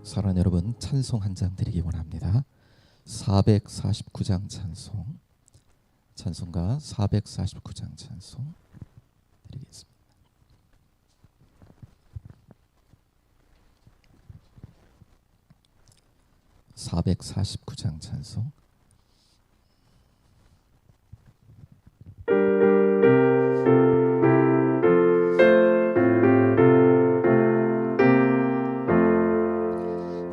사랑하는 여러분, 찬송 한 장 드리기 원합니다. 449장 찬송, 찬송가 449장 찬송 드리겠습니다. (449장) 찬송.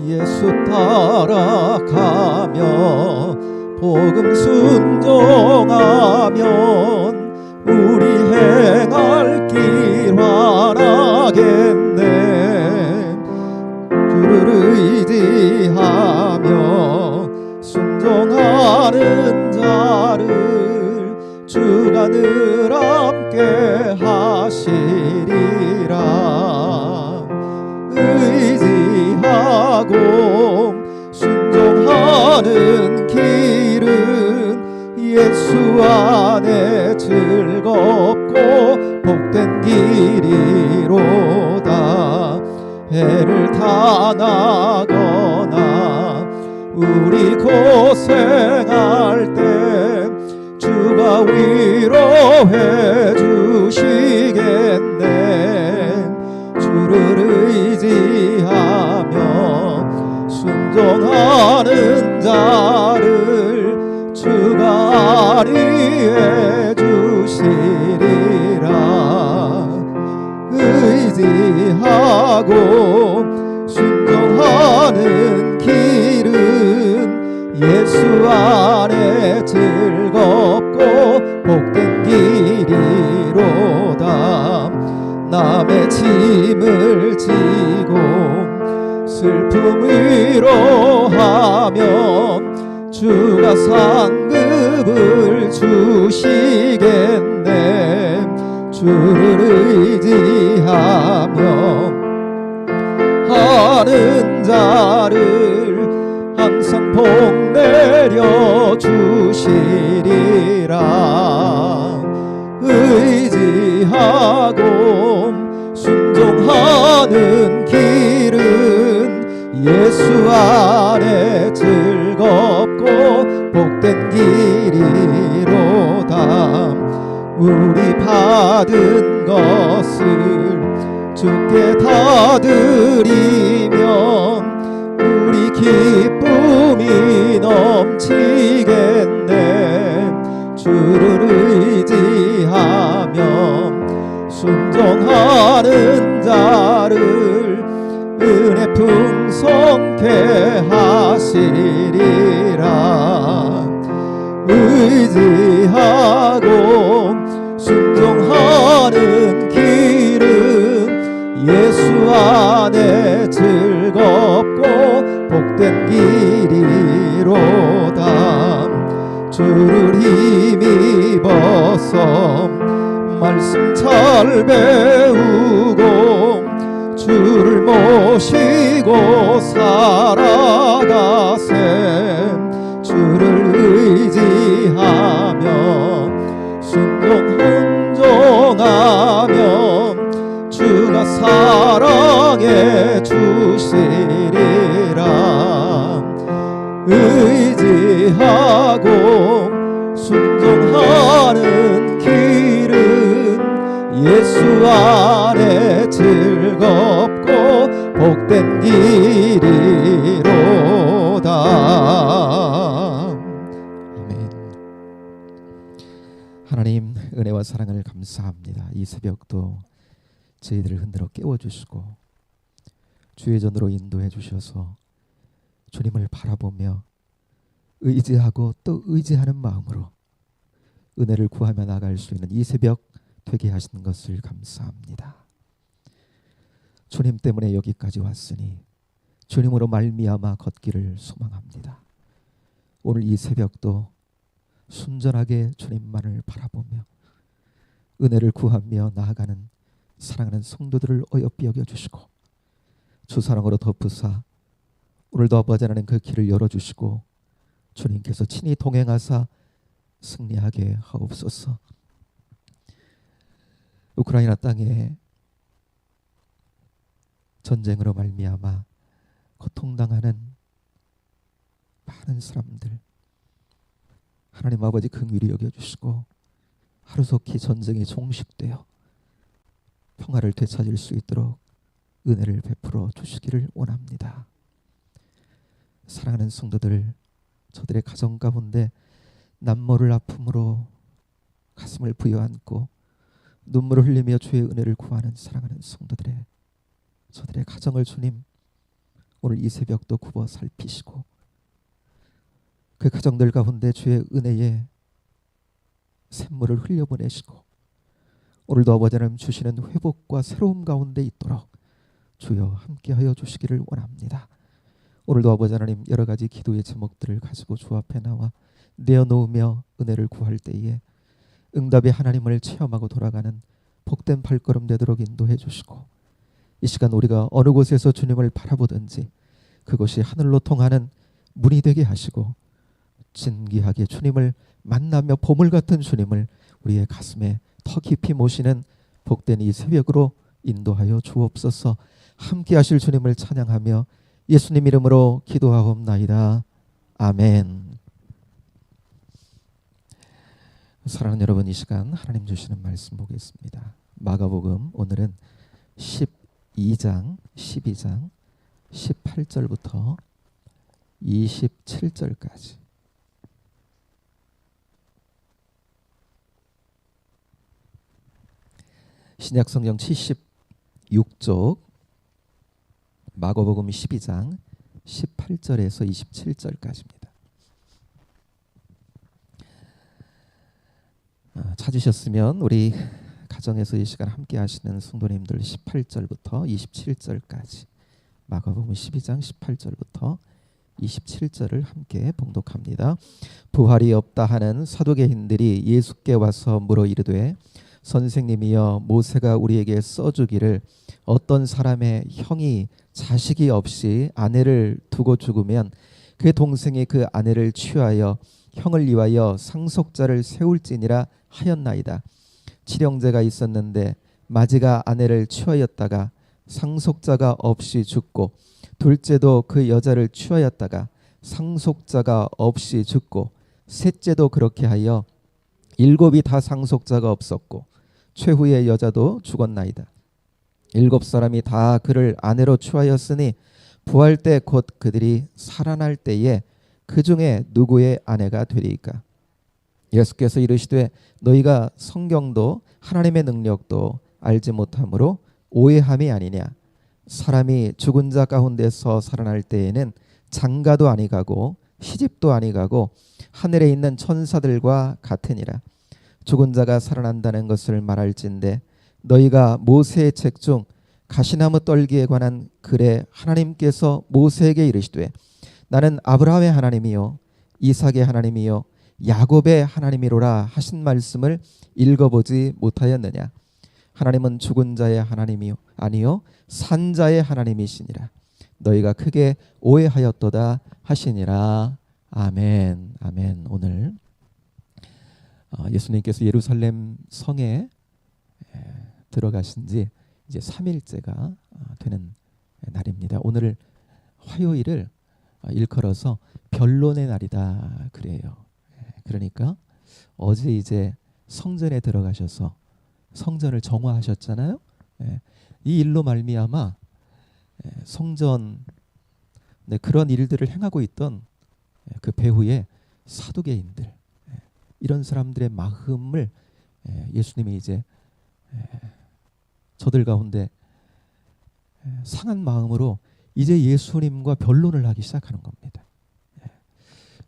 예수 따라가며 복음 순종하면 우리 행할 길 환하겠네. 주를 의지하며 순종하는 자를 주가 늘 함께 하시리라. 의지하고 순종하는 길은 예수 안에 즐겁고 복된 길이로다. 해를 당하거나 우리 고생할 때 주가 위로해 주시겠네. 주를 의지하며 순종하는 자를 주가 안위해 주시리라. 의지하고 순종하는 길은 예수 안에 즐겁고 복된 길이로다. 남의 짐을 지고 슬픔 위로하면 주가 상급을 주시겠네. 주를 의지하며 하는 자를 항상 복 내려 주시리라. 의지하고 순종하는 길은 예수 안에 즐겁고 복된 길이로다. 우리 받은 것을 주께 다 드리면 우리 기쁨이 넘치겠네. 주를 의지하며 순종하는 자를 은혜 풍성케 하시리라. 의지하고 순종하는 길은 예수 안에 즐겁고 복된 길이로다. 주를 힘입어서 말씀 잘 배우고 주를 모시고 살아가세. 주를 의지하며 순종 순종하면 주가 사랑해 주시리라. 의지하고 순종하는 길은 예수 안에 즐겁고 복된 길이로다. 아멘. 하나님, 은혜와 사랑을 감사합니다. 이 새벽도 저희들을 흔들어 깨워주시고 주의 전으로 인도해 주셔서 주님을 바라보며 의지하고 또 의지하는 마음으로 은혜를 구하며 나갈 수 있는 이 새벽 되게 하시는 것을 감사합니다. 주님 때문에 여기까지 왔으니 주님으로 말미암아 걷기를 소망합니다. 오늘 이 새벽도 순전하게 주님만을 바라보며 은혜를 구하며 나아가는 사랑하는 성도들을 어여삐 여겨주시고 주 사랑으로 덮으사 오늘도 아버지 하나님 그 길을 열어주시고 주님께서 친히 동행하사 승리하게 하옵소서. 우크라이나 땅에 전쟁으로 말미암아 고통당하는 많은 사람들 하나님 아버지 긍휼히 여겨주시고 하루속히 전쟁이 종식되어 평화를 되찾을 수 있도록 은혜를 베풀어 주시기를 원합니다. 사랑하는 성도들, 저들의 가정 가운데 남모를 아픔으로 가슴을 부여안고 눈물을 흘리며 주의 은혜를 구하는 사랑하는 성도들의 저들의 가정을 주님 오늘 이 새벽도 굽어 살피시고 그 가정들 가운데 주의 은혜의 샘물을 흘려보내시고 오늘도 아버지 하나님 주시는 회복과 새로움 가운데 있도록 주여 함께하여 주시기를 원합니다. 오늘도 아버지 하나님 여러 가지 기도의 제목들을 가지고 주 앞에 나와 내어놓으며 은혜를 구할 때에 응답의 하나님을 체험하고 돌아가는 복된 발걸음 되도록 인도해 주시고 이 시간 우리가 어느 곳에서 주님을 바라보든지 그것이 하늘로 통하는 문이 되게 하시고 진귀하게 주님을 만나며 보물 같은 주님을 우리의 가슴에 더 깊이 모시는 복된 이 새벽으로 인도하여 주옵소서. 함께 하실 주님을 찬양하며 예수님 이름으로 기도하옵나이다. 아멘. 사랑하는 여러분, 이 시간 하나님 주시는 말씀 보겠습니다. 마가복음 오늘은 12장 18절부터 27절까지 신약성경 76쪽 마가복음 12장 18절에서 27절까지입니다. 찾으셨으면 우리 가정에서 이 시간 함께 하시는 성도님들 18절부터 27절까지 마가복음 12장 18절부터 27절을 함께 봉독합니다. 부활이 없다 하는 사두개인들이 예수께 와서 물어 이르되 선생님이여 모세가 우리에게 써주기를 어떤 사람의 형이 자식이 없이 아내를 두고 죽으면 그 동생이 그 아내를 취하여 형을 위하여 상속자를 세울지니라 하였나이다. 칠형제가 있었는데 마지가 아내를 취하였다가 상속자가 없이 죽고 둘째도 그 여자를 취하였다가 상속자가 없이 죽고 셋째도 그렇게 하여 일곱이 다 상속자가 없었고 최후의 여자도 죽었나이다. 7사람이 다 그를 아내로 취하였으니 부활 때 곧 그들이 살아날 때에 그 중에 누구의 아내가 되리이까? 예수께서 이르시되 너희가 성경도 하나님의 능력도 알지 못함으로 오해함이 아니냐. 사람이 죽은 자 가운데서 살아날 때에는 장가도 아니가고 시집도 아니가고 하늘에 있는 천사들과 같으니라. 죽은 자가 살아난다는 것을 말할진대 너희가 모세의 책 중 가시나무 떨기에 관한 글에 하나님께서 모세에게 이르시되 나는 아브라함의 하나님이요 이삭의 하나님이요 야곱의 하나님이로라 하신 말씀을 읽어보지 못하였느냐. 하나님은 죽은 자의 하나님이요 아니요 산 자의 하나님이시니라. 너희가 크게 오해하였도다 하시니라. 아멘. 아멘. 오늘 예수님께서 예루살렘 성에 들어가신 지 이제 3일째가 되는 날입니다. 오늘 화요일을 일컬어서 변론의 날이다 그래요. 그러니까 어제 이제 성전에 들어가셔서 성전을 정화하셨잖아요. 이 일로 말미암아 성전 그런 일들을 행하고 있던 그 배후의 사두개인들 이런 사람들의 마음을 예수님이 이제 저들 가운데 상한 마음으로 이제 예수님과 변론을 하기 시작하는 겁니다.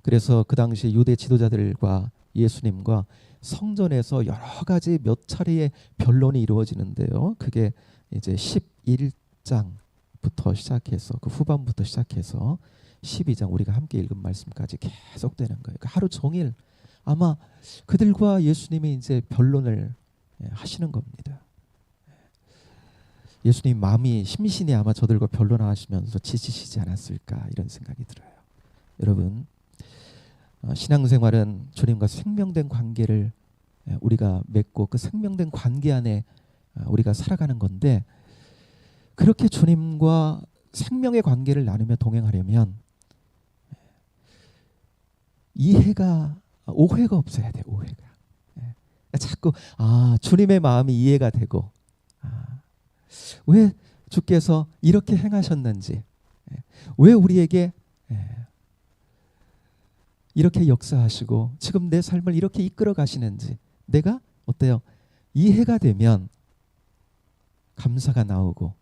그래서 그 당시 유대 지도자들과 예수님과 성전에서 여러 가지 몇 차례의 변론이 이루어지는데요. 그게 이제 11장부터 시작해서 그 후반부터 시작해서 12장 우리가 함께 읽은 말씀까지 계속되는 거예요. 그러니까 하루 종일 아마 그들과 예수님이 이제 변론을 하시는 겁니다. 예수님 마음이 심신이 아마 저들과 변론하시면서 지치시지 않았을까 이런 생각이 들어요. 여러분 신앙생활은 주님과 생명된 관계를 우리가 맺고 그 생명된 관계 안에 우리가 살아가는 건데 그렇게 주님과 생명의 관계를 나누며 동행하려면 오해가 없어야 돼. 오해가. 자꾸 주님의 마음이 이해가 되고 왜 주께서 이렇게 행하셨는지, 왜 우리에게 이렇게 역사하시고 지금 내 삶을 이렇게 이끌어 가시는지 내가 어때요? 이해가 되면 감사가 나오고,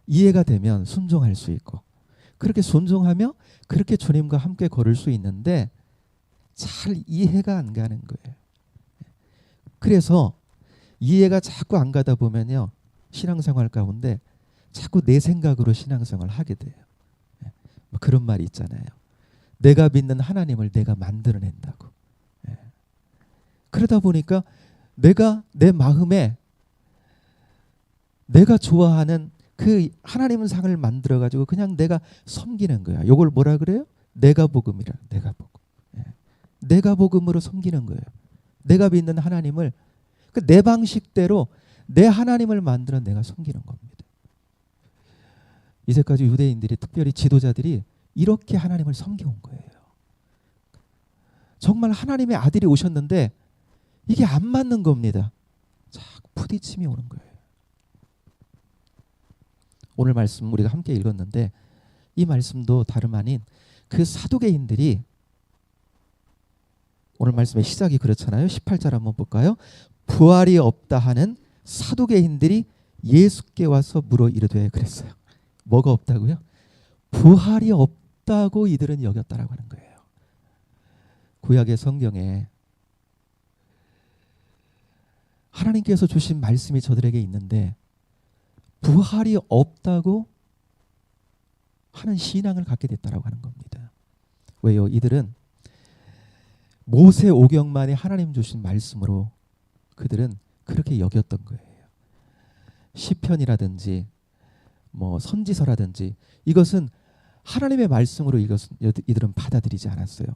이해가 되면 순종할 수 있고, 그렇게 순종하며 그렇게 주님과 함께 걸을 수 있는데 잘 이해가 안 가는 거예요. 그래서 이해가 자꾸 안 가다 보면요, 신앙생활 가운데 자꾸 내 생각으로 신앙생활을 하게 돼요. 뭐 그런 말이 있잖아요. 내가 믿는 하나님을 내가 만들어낸다고. 그러다 보니까 내가 내 마음에 내가 좋아하는 그 하나님 상을 만들어 가지고 그냥 내가 섬기는 거야. 이걸 뭐라 그래요? 내가 복음이라. 내가 복음. 내가 복음으로 섬기는 거예요. 내가 믿는 하나님을 내 방식대로 내 하나님을 만들어 내가 섬기는 겁니다. 이제까지 유대인들이, 특별히 지도자들이 이렇게 하나님을 섬겨온 거예요. 정말 하나님의 아들이 오셨는데 이게 안 맞는 겁니다. 자꾸 부딪힘이 오는 거예요. 오늘 말씀 우리가 함께 읽었는데 이 말씀도 다름 아닌 그 사두개인들이, 오늘 말씀의 시작이 그렇잖아요. 18절 한번 볼까요? 부활이 없다 하는 사두개인들이 예수께 와서 물어 이르되, 그랬어요. 뭐가 없다고요? 부활이 없다고 이들은 여겼다라고 하는 거예요. 구약의 성경에 하나님께서 주신 말씀이 저들에게 있는데 부활이 없다고 하는 신앙을 갖게 됐다라고 하는 겁니다. 왜요? 이들은 모세 오경만이 하나님 주신 말씀으로 그들은 그렇게 여겼던 거예요. 시편이라든지 뭐 선지서라든지 이것은 하나님의 말씀으로 이들은 받아들이지 않았어요.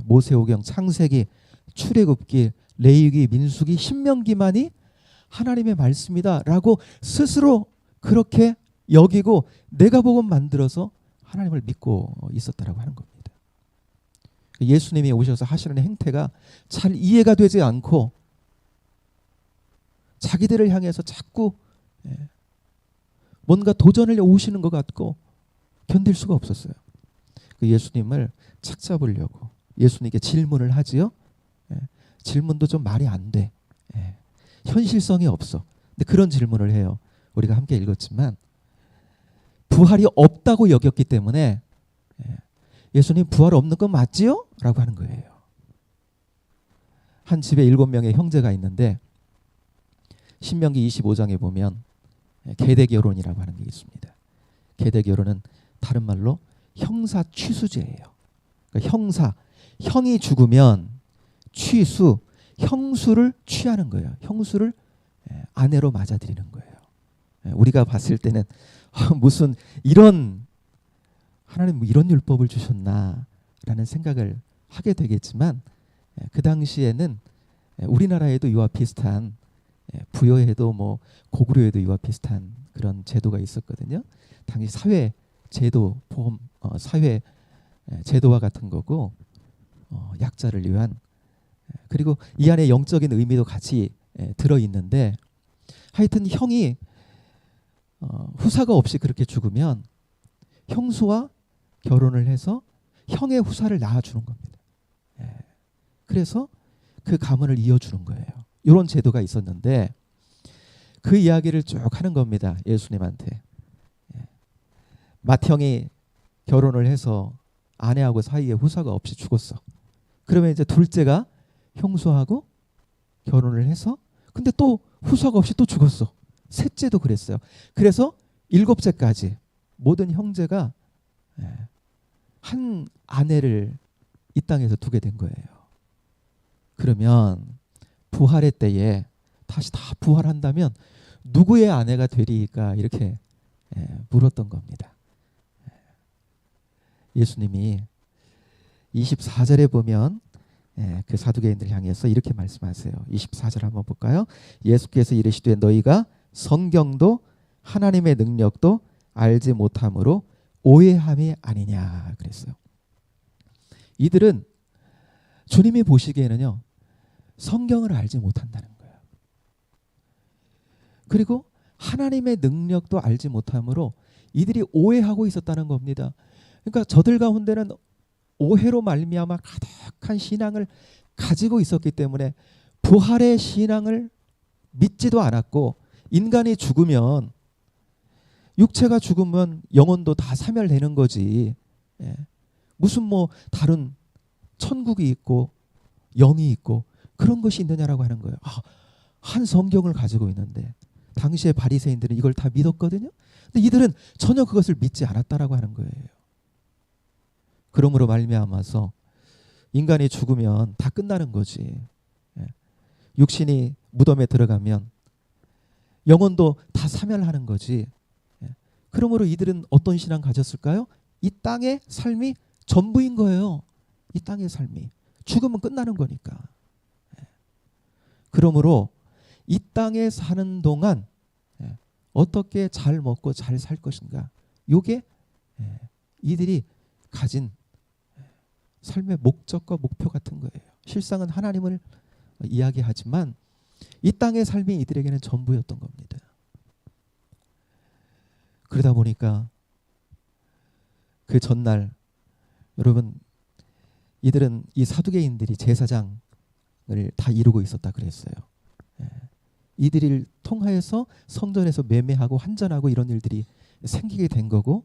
모세오경, 창세기, 출애굽기, 레위기, 민수기, 신명기만이 하나님의 말씀이다라고 스스로 그렇게 여기고 내가 복음 만들어서 하나님을 믿고 있었다라고 하는 겁니다. 예수님이 오셔서 하시는 행태가 잘 이해가 되지 않고 자기들을 향해서 자꾸 뭔가 도전을 오시는 것 같고 견딜 수가 없었어요. 예수님을 착잡으려고 예수님께 질문을 하지요. 질문도 좀 말이 안 돼. 현실성이 없어. 근데 그런 질문을 해요. 우리가 함께 읽었지만 부활이 없다고 여겼기 때문에 예수님 부활 없는 건 맞지요? 라고 하는 거예요. 한 집에 7명의 형제가 있는데 신명기 25장에 보면 계대결혼이라고 하는 게 있습니다. 계대결혼은 다른 말로 형사 취수제예요. 그러니까 형이 죽으면 취수, 형수를 취하는 거예요. 형수를 아내로 맞아들이는 거예요. 우리가 봤을 때는 무슨 이런 하나님 뭐 이런 율법을 주셨나라는 생각을 하게 되겠지만 그 당시에는 우리나라에도 이와 비슷한, 부여에도 뭐 고구려에도 이와 비슷한 그런 제도가 있었거든요. 당시 사회 제도, 보험, 사회 제도와 같은 거고, 약자를 위한, 그리고 이 안에 영적인 의미도 같이 들어 있는데, 하여튼 형이 후사가 없이 그렇게 죽으면 형수와 결혼을 해서 형의 후사를 낳아주는 겁니다. 그래서 그 가문을 이어주는 거예요. 이런 제도가 있었는데 그 이야기를 쭉 하는 겁니다. 예수님한테. 맏형이 결혼을 해서 아내하고 사이에 후사가 없이 죽었어. 그러면 이제 둘째가 형수하고 결혼을 해서 근데 또 후사가 없이 또 죽었어. 셋째도 그랬어요. 그래서 7째까지 모든 형제가 한 아내를 이 땅에서 두게 된 거예요. 그러면 부활의 때에 다시 다 부활한다면 누구의 아내가 되리까 이렇게 물었던 겁니다. 예수님이 24절에 보면 그 사두개인들 향해서 이렇게 말씀하세요. 24절 한번 볼까요? 예수께서 이르시되 너희가 성경도 하나님의 능력도 알지 못함으로 오해함이 아니냐 그랬어요. 이들은 주님이 보시기에는요, 성경을 알지 못한다는 거예요. 그리고 하나님의 능력도 알지 못함으로 이들이 오해하고 있었다는 겁니다. 그러니까 저들 가운데는 오해로 말미암아 가득한 신앙을 가지고 있었기 때문에 부활의 신앙을 믿지도 않았고, 인간이 죽으면, 육체가 죽으면 영혼도 다 사멸되는 거지. 예. 무슨 뭐 다른 천국이 있고 영이 있고 그런 것이 있느냐라고 하는 거예요. 한 성경을 가지고 있는데 당시의 바리새인들은 이걸 다 믿었거든요. 근데 이들은 전혀 그것을 믿지 않았다라고 하는 거예요. 그러므로 말미암아서 인간이 죽으면 다 끝나는 거지. 예. 육신이 무덤에 들어가면 영혼도 다 사멸하는 거지. 예. 그러므로 이들은 어떤 신앙 가졌을까요? 이 땅의 삶이 전부인 거예요. 이 땅의 삶이. 죽으면 끝나는 거니까. 예. 그러므로 이 땅에 사는 동안 어떻게 잘 먹고 잘 살 것인가, 이게 이들이 가진 삶의 목적과 목표 같은 거예요. 실상은 하나님을 이야기하지만 이 땅의 삶이 이들에게는 전부였던 겁니다. 그러다 보니까 그 전날, 여러분, 이들은, 이 사두개인들이 제사장을 다 이루고 있었다 그랬어요. 이들을 통하여서 성전에서 매매하고 환전하고 이런 일들이 생기게 된 거고,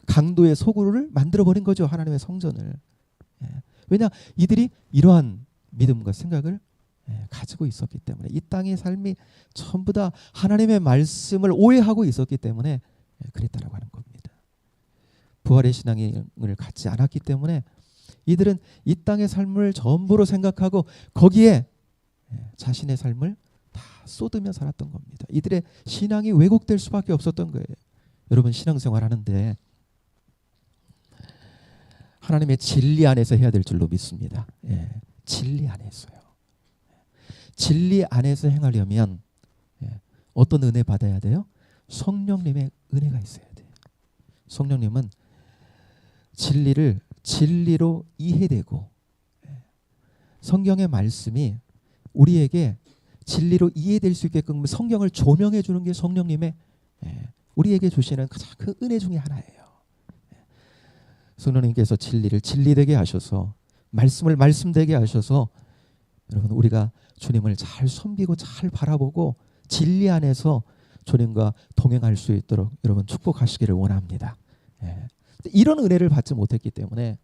강도의 소굴을 만들어버린 거죠, 하나님의 성전을. 왜냐, 이들이 이러한 믿음과 생각을 가지고 있었기 때문에, 이 땅의 삶이 전부 다 하나님의 말씀을 오해하고 있었기 때문에 그랬다라고 하는 겁니다. 부활의 신앙을 갖지 않았기 때문에 이들은 이 땅의 삶을 전부로 생각하고 거기에 자신의 삶을 다 쏟으며 살았던 겁니다. 이들의 신앙이 왜곡될 수밖에 없었던 거예요. 여러분, 신앙생활 하는데 하나님의 진리 안에서 해야 될 줄로 믿습니다. 진리 안에서요. 진리 안에서 행하려면 어떤 은혜 받아야 돼요? 성령님의 은혜가 있어야 돼요. 성령님은 진리를 진리로 이해되고, 성경의 말씀이 우리에게 진리로 이해될 수 있게끔 성경을 조명해 주는 게 성령님의 우리에게 주시는 가장 큰 은혜 중에 하나예요. 성령님께서 진리를 진리되게 하셔서, 말씀을 말씀되게 하셔서, 여러분, 우리가 주님을 잘 섬기고 잘 바라보고 진리 안에서 주님과 동행할 수 있도록 여러분 축복하시기를 원합니다. 이런 은혜를 받지 못했기 때문에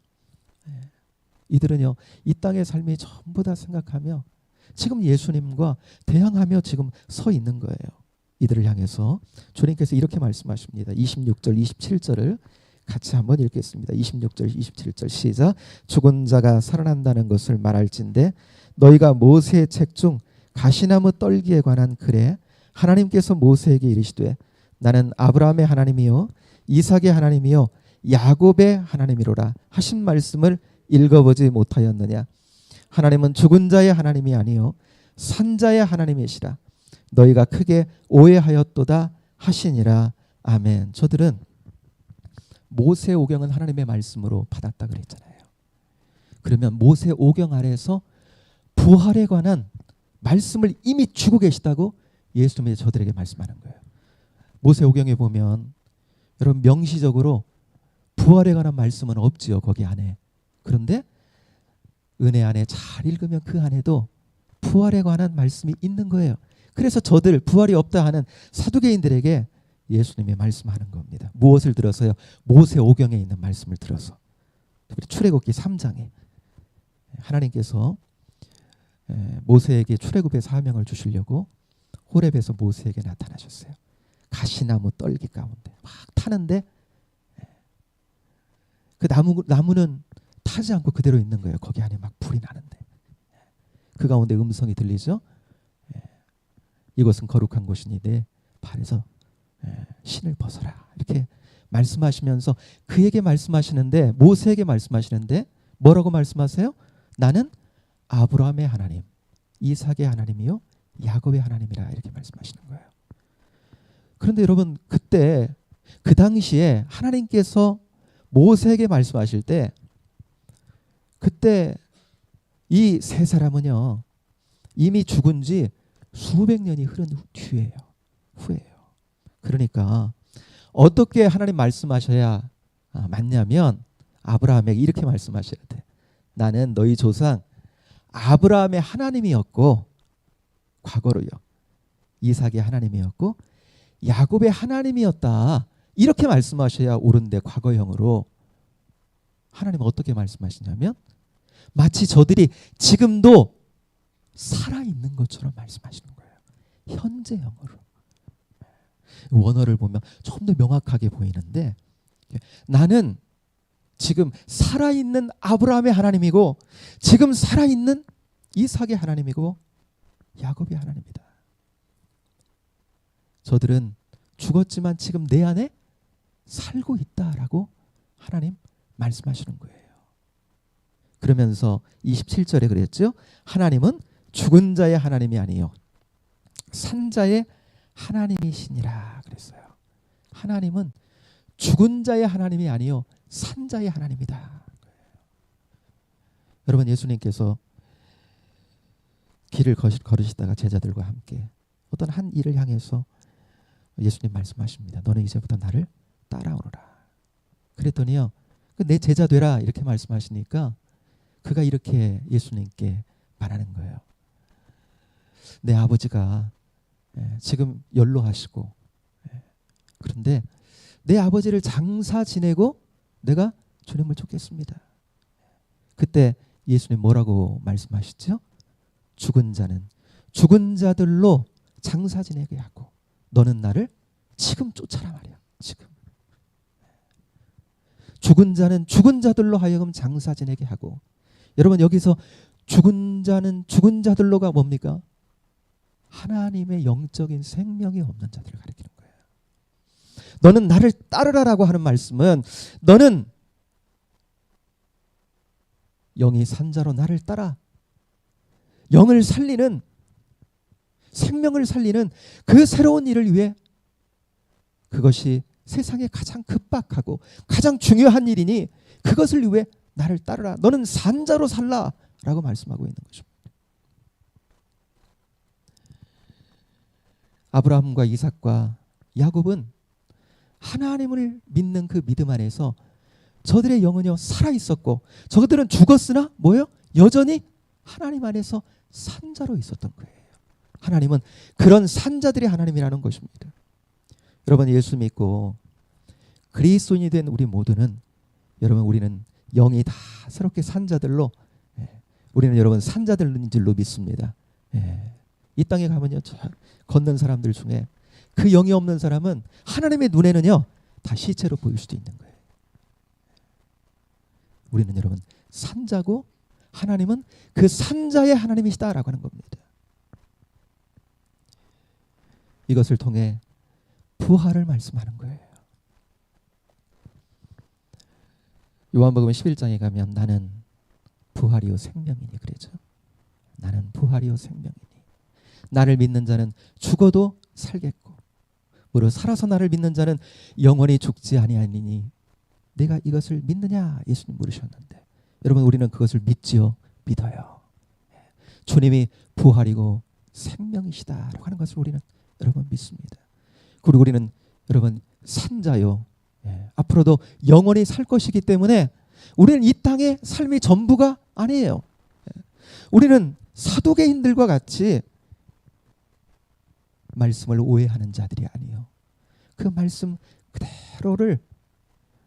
이들은요, 이 땅의 삶이 전부 다 생각하며 지금 예수님과 대항하며 지금 서 있는 거예요. 이들을 향해서 주님께서 이렇게 말씀하십니다. 26절 27절을 같이 한번 읽겠습니다. 26절 27절 시작. 죽은 자가 살아난다는 것을 말할진대 너희가 모세의 책 중 가시나무 떨기에 관한 글에 하나님께서 모세에게 이르시되 나는 아브라함의 하나님이요 이삭의 하나님이요 야곱의 하나님이로라 하신 말씀을 읽어보지 못하였느냐. 하나님은 죽은 자의 하나님이 아니요 산 자의 하나님이시라. 너희가 크게 오해하였도다 하시니라. 아멘. 저들은 모세 오경은 하나님의 말씀으로 받았다 그랬잖아요. 그러면 모세 오경 아래에서 부활에 관한 말씀을 이미 주고 계시다고 예수님이 저들에게 말씀하는 거예요. 모세 오경에 보면 여러분 명시적으로 부활에 관한 말씀은 없지요, 거기 안에. 그런데 은혜 안에 잘 읽으면 그 안에도 부활에 관한 말씀이 있는 거예요. 그래서 저들 부활이 없다 하는 사두개인들에게 예수님이 말씀하는 겁니다. 무엇을 들어서요? 모세 오경에 있는 말씀을 들어서. 특히 출애굽기 3장에 하나님께서 모세에게 출애굽의 사명을 주시려고 호렙에서 모세에게 나타나셨어요. 가시나무 떨기 가운데 막 타는데 그 나무는 타지 않고 그대로 있는 거예요. 거기 안에 막 불이 나는데 그 가운데 음성이 들리죠. 이것은 거룩한 곳이니 내 발에서 신을 벗어라. 이렇게 말씀하시면서 그에게 말씀하시는데, 모세에게 말씀하시는데 뭐라고 말씀하세요? 나는 아브라함의 하나님, 이삭의 하나님이요 야곱의 하나님이라 이렇게 말씀하시는 거예요. 그런데 여러분, 그때 그 당시에 하나님께서 모세에게 말씀하실 때 그때 이 세 사람은요 이미 죽은 지 수백 년이 흐른 후예요. 그러니까 어떻게 하나님 말씀하셔야 맞냐면 아브라함에게 이렇게 말씀하셔야 돼. 나는 너희 조상 아브라함의 하나님이었고 과거로요 이삭의 하나님이었고 야곱의 하나님이었다. 이렇게 말씀하셔야 옳은데 과거형으로 하나님은 어떻게 말씀하시냐면 마치 저들이 지금도 살아있는 것처럼 말씀하시는 거예요. 현재형으로. 원어를 보면 좀 더 명확하게 보이는데 나는 지금 살아있는 아브라함의 하나님이고 지금 살아있는 이삭의 하나님이고 야곱의 하나님이다. 저들은 죽었지만 지금 내 안에 살고 있다라고 하나님 말씀하시는 거예요. 그러면서 27절에 그랬죠. 하나님은 죽은 자의 하나님이 아니요 산 자의 하나님이시니라 그랬어요. 하나님은 죽은 자의 하나님이 아니요 산 자의 하나님이다. 여러분 예수님께서 길을 걸으시다가 제자들과 함께 어떤 한 일을 향해서 예수님 말씀하십니다. 너는 이제부터 나를 따라오너라. 그랬더니요 내 제자 되라 이렇게 말씀하시니까 그가 이렇게 예수님께 말하는 거예요. 내 아버지가 지금 연로하시고 그런데 내 아버지를 장사 지내고 내가 주님을 쫓겠습니다. 그때 예수님 뭐라고 말씀하시죠? 죽은 자는 죽은 자들로 장사 지내게 하고 너는 나를 지금 쫓아라 말이야. 지금 죽은 자는 죽은 자들로 하여금 장사 지내게 하고 여러분 여기서 죽은 자는 죽은 자들로가 뭡니까? 하나님의 영적인 생명이 없는 자들을 가리키는 거예요. 너는 나를 따르라라고 하는 말씀은 너는 영이 산 자로 나를 따라 영을 살리는 생명을 살리는 그 새로운 일을 위해 그것이 세상에 가장 급박하고 가장 중요한 일이니 그것을 위해 나를 따르라. 너는 산 자로 살라 라고 말씀하고 있는 것입니다. 아브라함과 이삭과 야곱은 하나님을 믿는 그 믿음 안에서 저들의 영은요 살아있었고 저들은 죽었으나 뭐예요? 여전히 하나님 안에서 산자로 있었던 거예요. 하나님은 그런 산자들의 하나님이라는 것입니다. 여러분 예수 믿고 그리스도인이 된 우리 모두는 여러분 우리는 영이 다 새롭게 산자들로 우리는 여러분 산자들인 줄로 믿습니다. 이 땅에 가면요 걷는 사람들 중에 그 영이 없는 사람은 하나님의 눈에는요 다 시체로 보일 수도 있는 거예요. 우리는 여러분 산자고 하나님은 그 산자의 하나님이시다라고 하는 겁니다. 이것을 통해 부활을 말씀하는 거예요. 요한복음 11장에 가면 나는 부활이요 생명이니 그러죠. 나는 부활이요 생명이니 나를 믿는 자는 죽어도 살겠고 무릇 살아서 나를 믿는 자는 영원히 죽지 아니하니니 내가 이것을 믿느냐 예수님 물으셨는데 여러분 우리는 그것을 믿지요. 믿어요. 주님이 부활이고 생명이시다라고 하는 것을 우리는 여러분 믿습니다. 그리고 우리는 여러분 산자요. 앞으로도 영원히 살 것이기 때문에 우리는 이 땅의 삶이 전부가 아니에요. 우리는 사두개인들과 같이 말씀을 오해하는 자들이 아니에요. 그 말씀 그대로를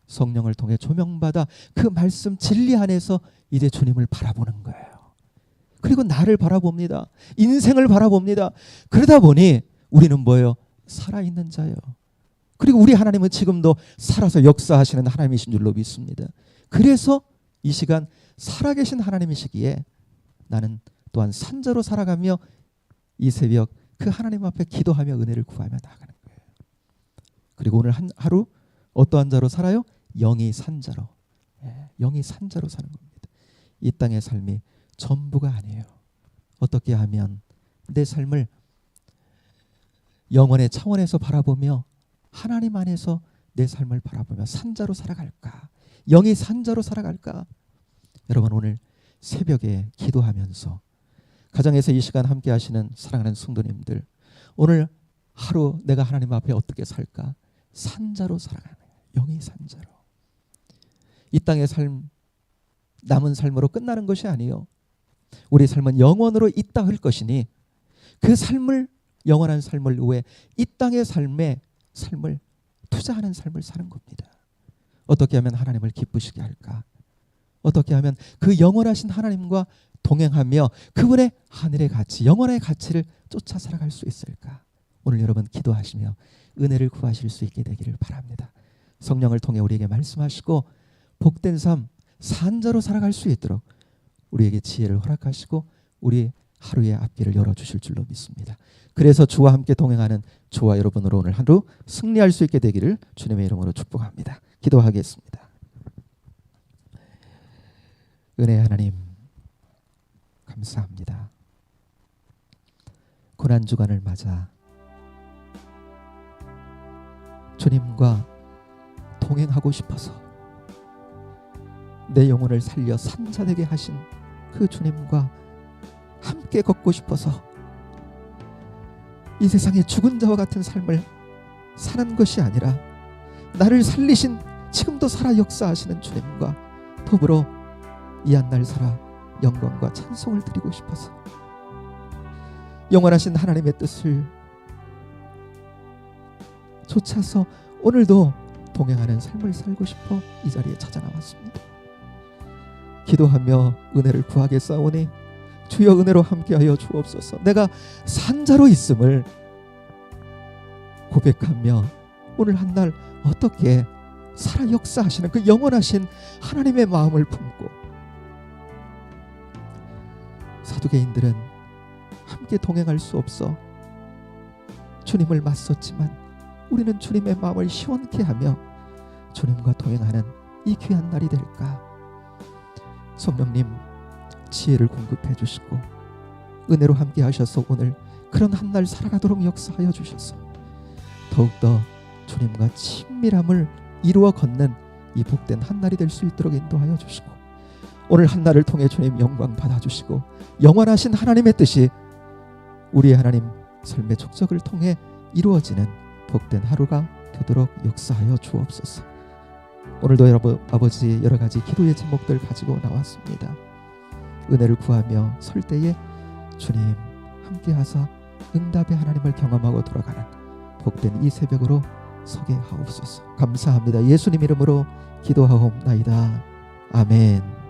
성령을 통해 조명받아 그 말씀 진리 안에서 이제 주님을 바라보는 거예요. 그리고 나를 바라봅니다. 인생을 바라봅니다. 그러다 보니 우리는 뭐예요? 살아있는 자예요. 그리고 우리 하나님은 지금도 살아서 역사하시는 하나님이신 줄로 믿습니다. 그래서 이 시간 살아계신 하나님이시기에 나는 또한 산자로 살아가며 이 새벽 그 하나님 앞에 기도하며 은혜를 구하며 나아가는 거예요. 그리고 오늘 한 하루 어떠한 자로 살아요? 영이 산자로. 영이 산자로 사는 겁니다. 이 땅의 삶이 전부가 아니에요. 어떻게 하면 내 삶을 영원의 차원에서 바라보며 하나님 안에서 내 삶을 바라보며 산자로 살아갈까? 영이 산자로 살아갈까? 여러분, 오늘 새벽에 기도하면서 가정에서 이 시간 함께 하시는 사랑하는 성도님들, 오늘 하루 내가 하나님 앞에 어떻게 살까? 산자로 살아가는 거예요. 영이 산자로. 이 땅의 삶, 남은 삶으로 끝나는 것이 아니요, 우리 삶은 영원으로 있다 할 것이니 그 삶을, 영원한 삶을 위해 이 땅의 삶을 투자하는 삶을 사는 겁니다. 어떻게 하면 하나님을 기쁘시게 할까? 어떻게 하면 그 영원하신 하나님과 동행하며 그분의 하늘의 가치, 영원의 가치를 쫓아 살아갈 수 있을까? 오늘 여러분 기도하시며 은혜를 구하실 수 있게 되기를 바랍니다. 성령을 통해 우리에게 말씀하시고 복된 삶, 산자로 살아갈 수 있도록 우리에게 지혜를 허락하시고 우리 하루의 앞길을 열어주실 줄로 믿습니다. 그래서 주와 함께 동행하는 저와 여러분으로 오늘 하루 승리할 수 있게 되기를 주님의 이름으로 축복합니다. 기도하겠습니다. 은혜의 하나님, 감사합니다. 고난주간을 맞아 주님과 동행하고 싶어서 내 영혼을 살려 산자되게 하신 그 주님과 함께 걷고 싶어서 이 세상에 죽은 자와 같은 삶을 사는 것이 아니라 나를 살리신, 지금도 살아 역사하시는 주님과 더불어 이 한 날 살아 영광과 찬송을 드리고 싶어서 영원하신 하나님의 뜻을 쫓아서 오늘도 동행하는 삶을 살고 싶어 이 자리에 찾아 나왔습니다. 기도하며 은혜를 구하겠사오니 주여 은혜로 함께하여 주옵소서. 내가 산자로 있음을 고백하며 오늘 한 날 어떻게 살아 역사하시는 그 영원하신 하나님의 마음을 품고, 사두개인들은 함께 동행할 수 없어 주님을 맞섰지만 우리는 주님의 마음을 시원케 하며 주님과 동행하는 이 귀한 날이 될까? 성령님, 지혜를 공급해 주시고 은혜로 함께 하셔서 오늘 그런 한 날 살아가도록 역사하여 주셔서 더욱더 주님과 친밀함을 이루어 걷는 이 복된 한 날이 될 수 있도록 인도하여 주시고 오늘 한 날을 통해 주님 영광 받아주시고 영원하신 하나님의 뜻이 우리의 하나님 삶의 족적을 통해 이루어지는 복된 하루가 되도록 역사하여 주옵소서. 오늘도 여러분 아버지 여러 가지 기도의 제목들 가지고 나왔습니다. 은혜를 구하며 설 때에 주님 함께하사 응답의 하나님을 경험하고 돌아가는 복된 이 새벽으로 서게 하옵소서. 감사합니다. 예수님 이름으로 기도하옵나이다. 아멘.